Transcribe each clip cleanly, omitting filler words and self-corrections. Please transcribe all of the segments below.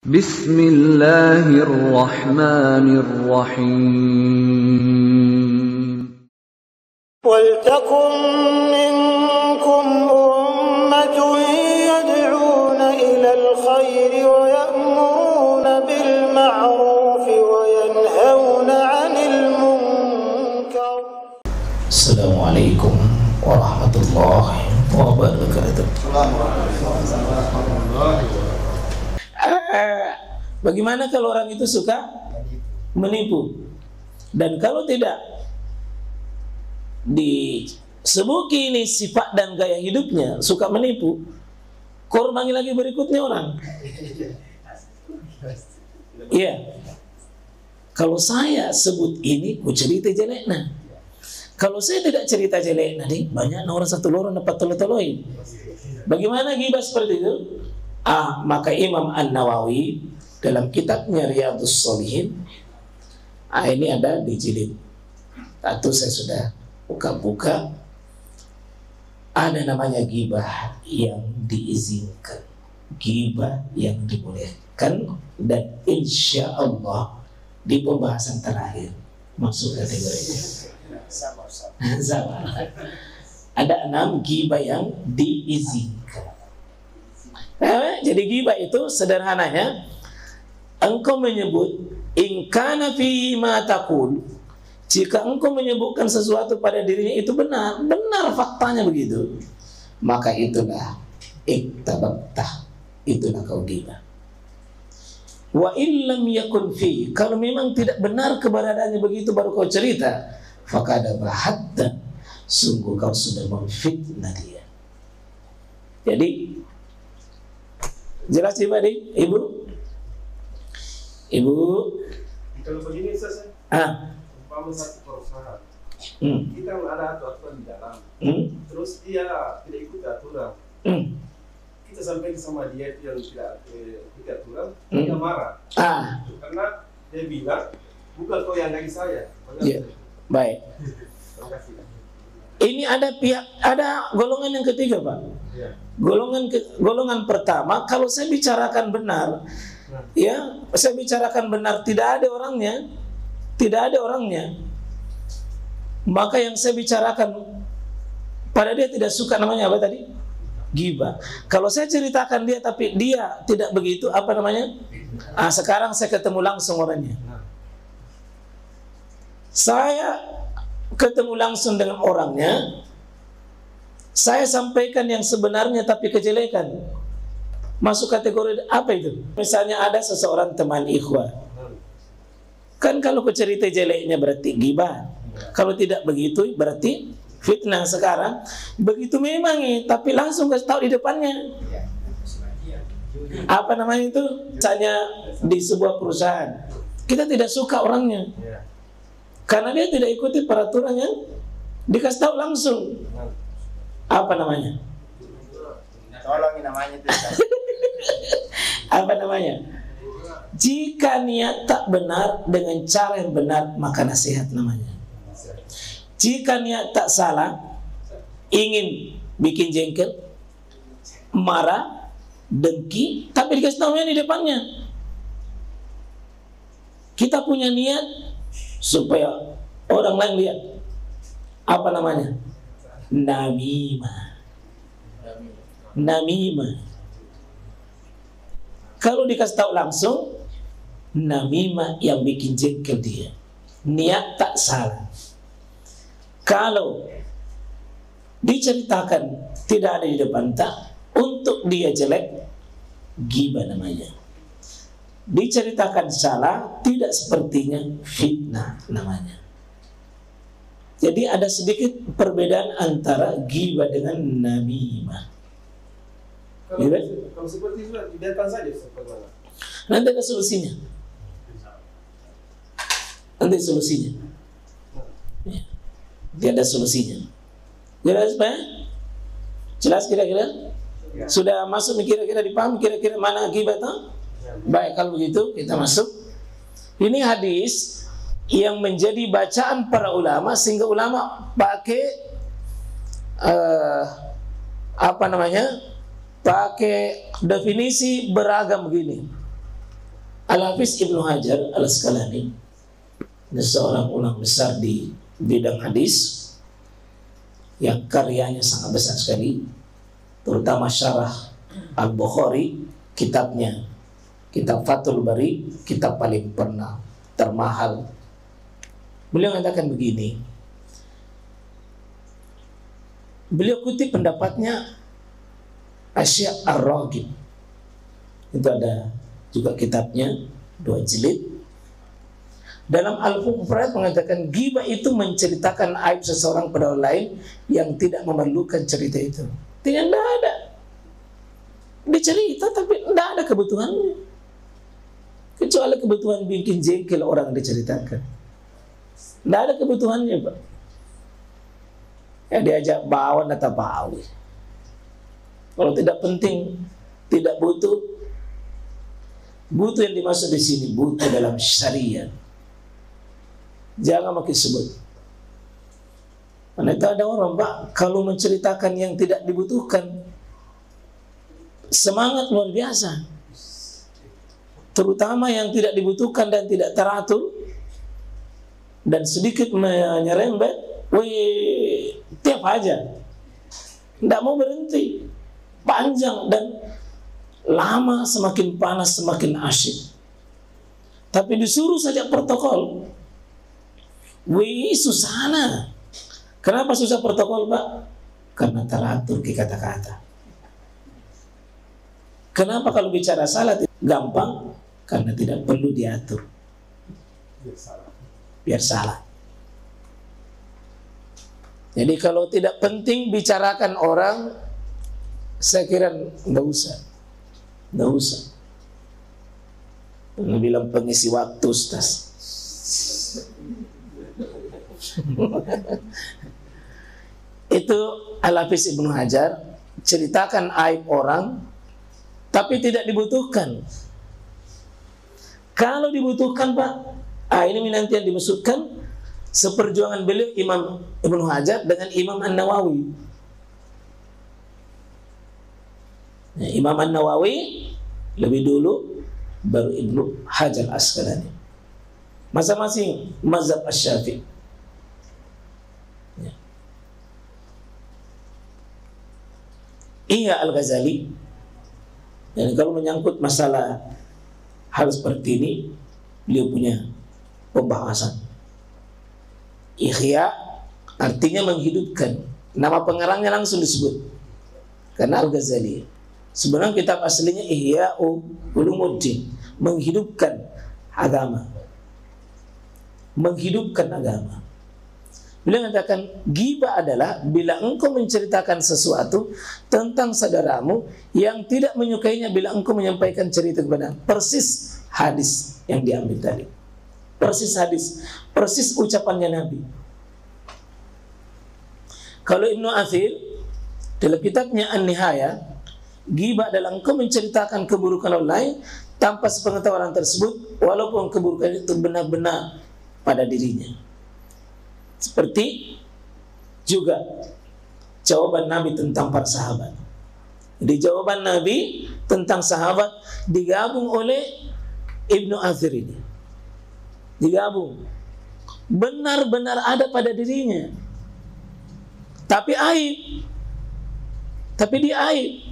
Bismillahirrahmanirrahim. وَلْتَكُنْ مِنْكُمْ أُمَّةٌ يَدْعُونَ إِلَى الْخَيْرِ وَيَأْمُرُونَ بِالْمَعْرُوفِ وَيَنْهَوْنَ عَنِ الْمُنْكَرِ. Assalamualaikum warahmatullahi wabarakatuh. Bagaimana kalau orang itu suka menipu? Dan kalau tidak disebuki ini sifat dan gaya hidupnya, suka menipu, korbangi lagi berikutnya orang. Iya. Kalau saya sebut ini, ku cerita jeleknya. Kalau saya tidak cerita jeleknya, banyak orang satu lorong dapat tolong-tolongin. Bagaimana ghibah seperti itu? Maka Imam An-Nawawi dalam kitabnya Riyadhus Shalihin, ini ada di jilid 1, saya sudah buka-buka, ada namanya ghibah yang diizinkan, ghibah yang dibolehkan, dan insya Allah di pembahasan terakhir masuk kategorinya. Sabar. Ada 6 ghibah yang diizinkan. Jadi ghibah itu sederhananya, engkau menyebut in kana fi ma taqul, jika engkau menyebutkan sesuatu pada dirinya itu benar faktanya begitu, maka itulah iktababtah, itulah kau ghibah. Wa illam yakun fi, kalau memang tidak benar keberadaannya begitu baru kau cerita, faqad bahatta, sungguh kau sudah memfitnah dia. Jadi jelas Ibu? Kalau begini Ustaz, umpama satu perusahaan, kita ada aturan di dalam, terus dia tidak ikut aturan, kita sampaikan sama dia yang tidak ikut aturan, dia marah, karena dia bilang bukan kau yang gaji saya. Ya. Baik. Terima kasih. Ini ada golongan yang ketiga, Pak. Ya. Golongan pertama, kalau saya bicarakan benar, ya, saya bicarakan benar, tidak ada orangnya, maka yang saya bicarakan pada dia tidak suka, namanya apa tadi? Ghibah. Kalau saya ceritakan dia tapi dia tidak begitu, apa namanya? Sekarang saya ketemu langsung orangnya. Saya ketemu langsung dengan orangnya, saya sampaikan yang sebenarnya tapi kejelekan. Masuk kategori apa itu? Misalnya ada seseorang teman ikhwah, kan kalau cerita jeleknya berarti ghibah. Kalau tidak begitu berarti fitnah. Sekarang begitu memang, tapi langsung kasih tahu di depannya. Apa namanya itu? Misalnya di sebuah perusahaan, kita tidak suka orangnya, karena dia tidak ikuti peraturan yang dikasih tahu langsung. Apa namanya? Tolong namanya itu. Apa namanya? Jika niat tak benar dengan cara yang benar, maka nasihat namanya. Jika niat tak salah, ingin bikin jengkel, marah, dengki, tapi dikasih tahu di depannya. Kita punya niat supaya orang lain lihat. Apa namanya? Namimah. Kalau dikasih tahu langsung, namimah yang bikin jengkel dia. Niat tak salah. Kalau diceritakan tidak ada di depan, tak, untuk dia jelek, ghibah namanya. Diceritakan salah, tidak sepertinya, fitnah namanya. Jadi ada sedikit perbedaan antara ghibah dengan namimah. Kalau seperti itu dibiarkan saja seperti mana? Nanti ada solusinya. Ya. Dia ada solusinya. Jelas Pak? Jelas kira-kira? Ya. Sudah masuk kira-kira dipaham kira-kira mana ghibah itu? Ya. Baik, kalau begitu kita masuk. Ini hadis yang menjadi bacaan para ulama, sehingga ulama pakai pakai definisi beragam begini. Al-Hafiz Ibnu Hajar Al-Asqalani, seorang ulama besar di bidang hadis yang karyanya sangat besar sekali, terutama syarah Al-Bukhari, kitabnya, kitab Fathul Bari, kitab paling termahal. Beliau mengatakan begini, beliau kutip pendapatnya Asy-Syaikh Ar-Raghib, itu ada juga kitabnya 2 jilid. Dalam Al-Mufrad mengatakan ghibah itu menceritakan aib seseorang pada orang lain yang tidak memerlukan cerita itu. Tidak ada. Dicerita tapi tidak ada kebutuhannya. Kecuali kebutuhan bikin jengkel orang diceritakan. Tidak ada kebutuhannya, Pak. Ya diajak bawan atau bawi. Kalau tidak penting, tidak butuh. Butuh yang dimaksud di sini butuh dalam syariat. Jangan makin sebut. Karena itu ada orang, Pak, kalau menceritakan yang tidak dibutuhkan, semangat luar biasa. Terutama yang tidak dibutuhkan dan tidak teratur dan sedikit menyerempet, tiap aja. Tidak mau berhenti. Panjang dan lama, semakin panas semakin asyik. Tapi disuruh saja protokol. Susah. Kenapa susah protokol, Pak? Karena teratur ke kata-kata. Kenapa kalau bicara salah gampang? Karena tidak perlu diatur. Biar salah. Jadi kalau tidak penting bicarakan orang, saya kira nggak usah. Nggak usah. Bilang pengisi waktu, Ustaz. Itu Al-Hafiz Ibnu Hajar ceritakan aib orang, tapi tidak dibutuhkan. Kalau dibutuhkan, Pak, ini nanti yang dimaksudkan seperjuangan beliau Imam Ibnu Hajar dengan Imam An-Nawawi. Nah, Imam An-Nawawi lebih dulu, baru Ibnu Hajar Asqalani. Masing-masing mazhab Asy-Syafi'i. Ya. Iya Al-Ghazali. Dan kalau menyangkut masalah hal seperti ini, beliau punya pembahasan. Ihya artinya menghidupkan. Nama pengarangnya langsung disebut. Karena Al-Ghazali. Sebenarnya kitab aslinya Ihya'u Ulumuddin, menghidupkan agama. Menghidupkan agama. Beliau mengatakan ghibah adalah bila engkau menceritakan sesuatu tentang saudaramu yang tidak menyukainya bila engkau menyampaikan cerita kepada. Persis hadis yang diambil tadi. Persis hadis, persis ucapannya Nabi. Kalau Ibnu Athir dalam kitabnya An-Nihaya, ghibah adalah engkau menceritakan keburukan orang lain tanpa sepengetahuan orang tersebut, walaupun keburukan itu benar-benar pada dirinya. Seperti juga jawaban Nabi tentang para sahabat. Jadi jawaban Nabi tentang sahabat digabung oleh Ibnu Athir ini. Digabung. Benar-benar ada pada dirinya. Tapi aib. Tapi dia aib.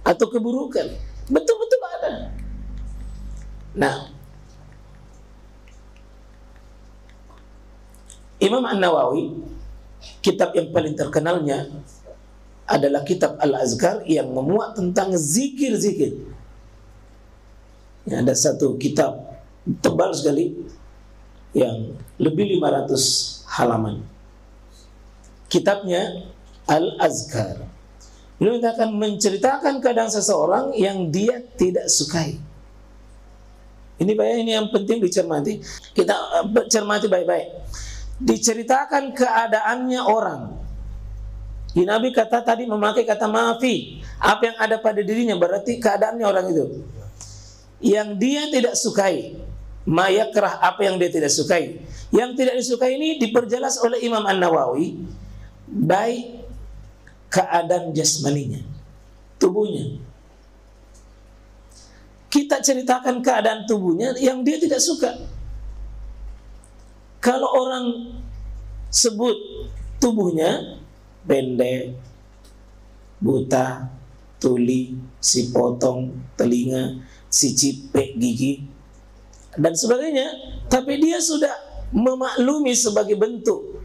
Atau keburukan. Betul-betul ada. Nah, Imam An-Nawawi, kitab yang paling terkenalnya adalah kitab Al-Azkar yang memuat tentang zikir-zikir. Ya, ada satu kitab tebal sekali yang lebih 500 halaman. Kitabnya Al-Azkar. Beliau akan menceritakan keadaan seseorang yang dia tidak sukai. Ini yang penting dicermati. Kita cermati baik-baik. Diceritakan keadaannya orang. Nabi kata tadi memakai kata maafi. Apa yang ada pada dirinya berarti keadaannya orang itu. Yang dia tidak sukai. Mayakrah, apa yang dia tidak sukai. Yang tidak disukai ini diperjelas oleh Imam An-Nawawi. Baik keadaan jasmaninya, tubuhnya. kita ceritakan keadaan tubuhnya yang dia tidak suka. Kalau orang sebut tubuhnya pendek, buta, tuli, si potong telinga, si cipek gigi, dan sebagainya, tapi dia sudah memaklumi sebagai bentuk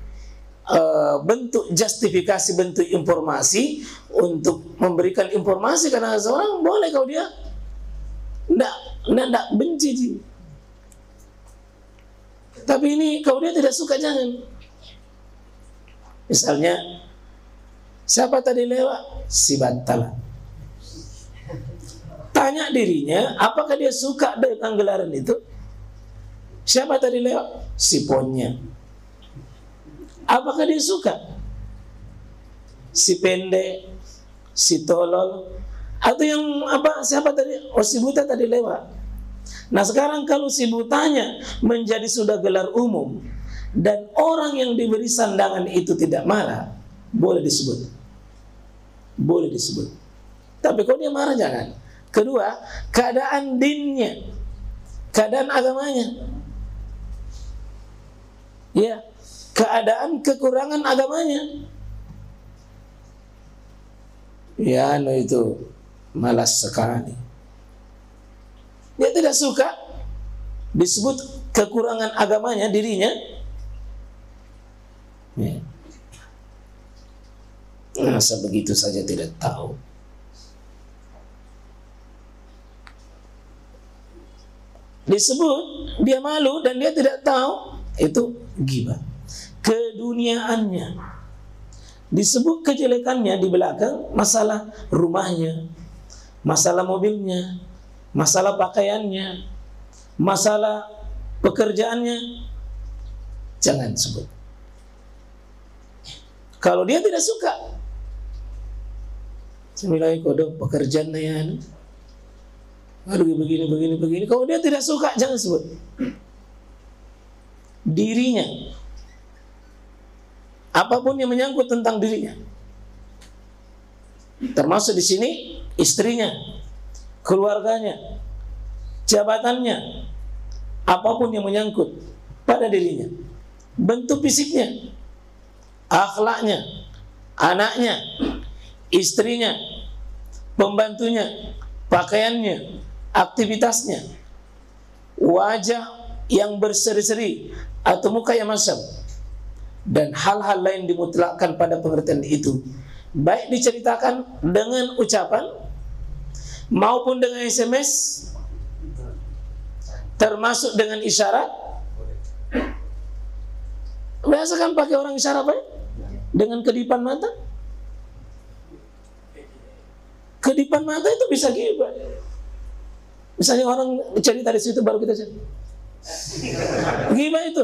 justifikasi, bentuk informasi untuk memberikan informasi, karena seorang boleh kalau dia tidak benci. Tapi ini kalau dia tidak suka, jangan. Misalnya, siapa tadi lewat? Si Bantala. Tanya dirinya, apakah dia suka dengan gelaran itu? Siapa tadi lewat? Si Ponya. Apakah dia suka? Si pendek, si tolol, atau yang apa? Siapa tadi? Oh, si buta tadi lewat. Nah sekarang kalau si butanya menjadi sudah gelar umum dan orang yang diberi sandangan itu tidak marah, boleh disebut. Boleh disebut. Tapi kalau dia marah, jangan. Kedua, keadaan dinnya, keadaan agamanya. Ya, keadaan kekurangan agamanya. Ya, no itu malas sekali. Dia tidak suka disebut kekurangan agamanya dirinya. Ya. Masa begitu saja tidak tahu. Disebut dia malu dan dia tidak tahu, itu ghibah. Keduniaannya, disebut kejelekannya di belakang, masalah rumahnya, masalah mobilnya, masalah pakaiannya, masalah pekerjaannya, jangan sebut. Kalau dia tidak suka, semilai kodok pekerjaannya ya, aduh begini. Kalau dia tidak suka, jangan sebut. Dirinya, apapun yang menyangkut tentang dirinya, termasuk di sini istrinya, keluarganya, jabatannya, apapun yang menyangkut pada dirinya, bentuk fisiknya, akhlaknya, anaknya, istrinya, pembantunya, pakaiannya, aktivitasnya, wajah yang berseri-seri atau muka yang masam, dan hal-hal lain dimutlakkan pada pengertian itu, baik diceritakan dengan ucapan maupun dengan SMS, termasuk dengan isyarat. Biasa kan pakai orang isyarat apa ya? Dengan kedipan mata. Kedipan mata itu bisa ghibah. Misalnya orang cerita di situ baru kita cerita. Ghibah itu.